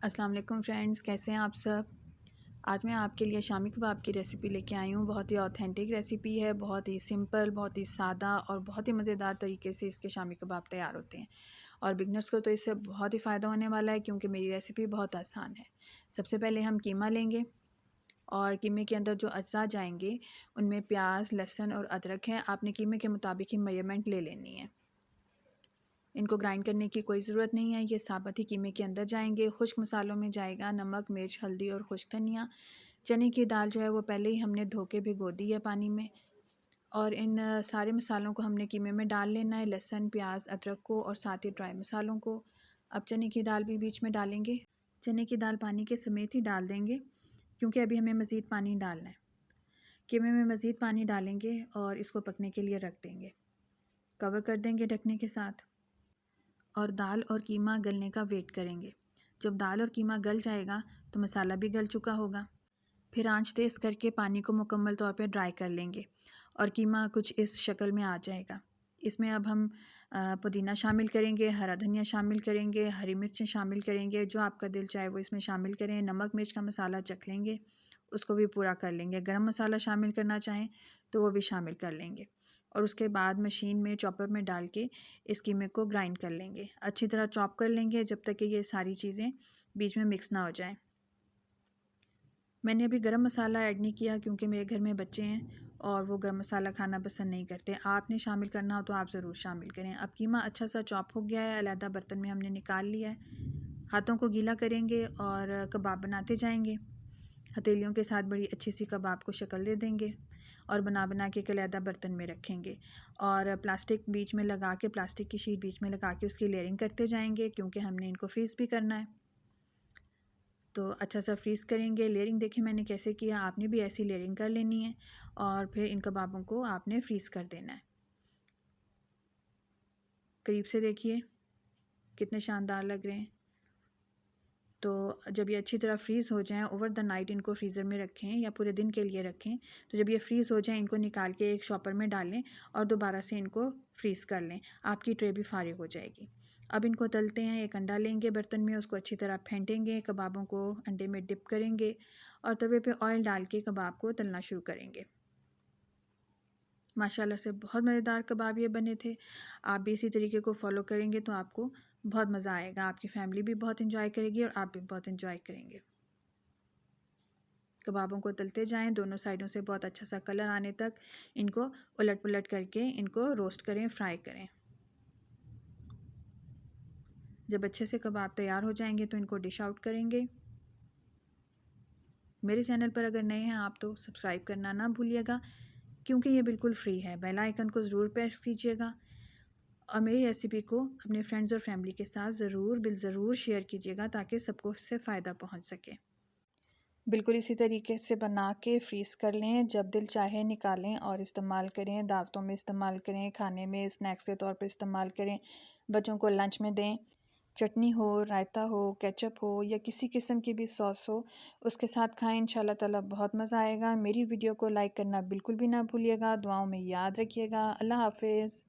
अस्सलाम वालेकुम फ्रेंड्स, कैसे हैं आप सब। आज मैं आपके लिए शामी कबाब की रेसिपी लेके आई हूँ। बहुत ही ऑथेंटिक रेसिपी है, बहुत ही सिंपल, बहुत ही सादा और बहुत ही मज़ेदार तरीके से इसके शामी कबाब तैयार होते हैं। और बिगनर्स को तो इससे बहुत ही फ़ायदा होने वाला है क्योंकि मेरी रेसिपी बहुत आसान है। सबसे पहले हम कीमा लेंगे और कीमे के अंदर जो अज्जा जाएंगे उनमें प्याज, लहसुन और अदरक है। आपने कीमे के मुताबिक ही मेजरमेंट ले लेनी है। इनको ग्राइंड करने की कोई ज़रूरत नहीं है, ये साबुत ही कीमे के अंदर जाएंगे। खुश्क मसालों में जाएगा नमक, मिर्च, हल्दी और खुश्क धनिया। चने की दाल जो है वो पहले ही हमने धो के भिगो दी है पानी में। और इन सारे मसालों को हमने कीमे में डाल लेना है, लहसुन, प्याज, अदरक को और साथ ही ड्राई मसालों को। अब चने की दाल भी बीच में डालेंगे। चने की दाल पानी के समेत ही डाल देंगे क्योंकि अभी हमें मज़ीद पानी डालना है। कीमे में मज़ीद पानी डालेंगे और इसको पकने के लिए रख देंगे। कवर कर देंगे ढकने के साथ और दाल और कीमा गलने का वेट करेंगे। जब दाल और कीमा गल जाएगा तो मसाला भी गल चुका होगा। फिर आंच तेज़ करके पानी को मुकम्मल तौर पे ड्राई कर लेंगे और कीमा कुछ इस शक्ल में आ जाएगा। इसमें अब हम पुदीना शामिल करेंगे, हरा धनिया शामिल करेंगे, हरी मिर्चें शामिल करेंगे। जो आपका दिल चाहे वो इसमें शामिल करें। नमक मिर्च का मसाला चख लेंगे, उसको भी पूरा कर लेंगे। गरम मसाला शामिल करना चाहें तो वो भी शामिल कर लेंगे। और उसके बाद मशीन में चॉपर में डाल के इस कीमे को ग्राइंड कर लेंगे। अच्छी तरह चॉप कर लेंगे जब तक कि ये सारी चीज़ें बीच में मिक्स ना हो जाएं। मैंने अभी गरम मसाला ऐड नहीं किया क्योंकि मेरे घर में बच्चे हैं और वो गरम मसाला खाना पसंद नहीं करते। आपने शामिल करना हो तो आप ज़रूर शामिल करें। अब कीमा अच्छा सा चॉप हो गया है, अलहदा बर्तन में हमने निकाल लिया है। हाथों को गीला करेंगे और कबाब बनाते जाएंगे। हथेलियों के साथ बड़ी अच्छी सी कबाब को शक्ल दे देंगे और बना बना के एक अलहदा बर्तन में रखेंगे। और प्लास्टिक बीच में लगा के, प्लास्टिक की शीट बीच में लगा के उसकी लेयरिंग करते जाएंगे क्योंकि हमने इनको फ्रीज़ भी करना है। तो अच्छा सा फ्रीज़ करेंगे। लेयरिंग देखिए मैंने कैसे किया, आपने भी ऐसी लेयरिंग कर लेनी है और फिर इन कबाबों को आपने फ्रीज़ कर देना है। करीब से देखिए कितने शानदार लग रहे हैं। तो जब ये अच्छी तरह फ्रीज़ हो जाएं, ओवर द नाइट इनको फ्रीज़र में रखें या पूरे दिन के लिए रखें। तो जब ये फ्रीज़ हो जाएं इनको निकाल के एक शॉपर में डालें और दोबारा से इनको फ्रीज़ कर लें। आपकी ट्रे भी फारिग हो जाएगी। अब इनको तलते हैं। एक अंडा लेंगे बर्तन में, उसको अच्छी तरह फेंटेंगे, कबाबों को अंडे में डिप करेंगे और तवे पे ऑयल डाल के कबाब को तलना शुरू करेंगे। माशाल्लाह से बहुत मज़ेदार कबाब ये बने थे। आप भी इसी तरीके को फॉलो करेंगे तो आपको बहुत मज़ा आएगा। आपकी फैमिली भी बहुत एंजॉय करेगी और आप भी बहुत एंजॉय करेंगे। कबाबों को तलते जाएं, दोनों साइडों से बहुत अच्छा सा कलर आने तक इनको उलट पुलट करके इनको रोस्ट करें, फ्राई करें। जब अच्छे से कबाब तैयार हो जाएंगे तो इनको डिश आउट करेंगे। मेरे चैनल पर अगर नए हैं आप तो सब्सक्राइब करना ना भूलिएगा क्योंकि ये बिल्कुल फ्री है। बेल आइकन को ज़रूर प्रेस कीजिएगा और मेरी रेसिपी को अपने फ्रेंड्स और फैमिली के साथ ज़रूर शेयर कीजिएगा ताकि सबको इससे फ़ायदा पहुंच सके। बिल्कुल इसी तरीके से बना के फ्रीज़ कर लें, जब दिल चाहे निकालें और इस्तेमाल करें। दावतों में इस्तेमाल करें, खाने में स्नैक्स के तौर पर इस्तेमाल करें, बच्चों को लंच में दें। चटनी हो, रायता हो, केचप हो या किसी किस्म की भी सॉस हो, उसके साथ खाएं। इंशाल्लाह ताला बहुत मज़ा आएगा। मेरी वीडियो को लाइक करना बिल्कुल भी ना भूलिएगा। दुआओं में याद रखिएगा। अल्लाह हाफ़िज़।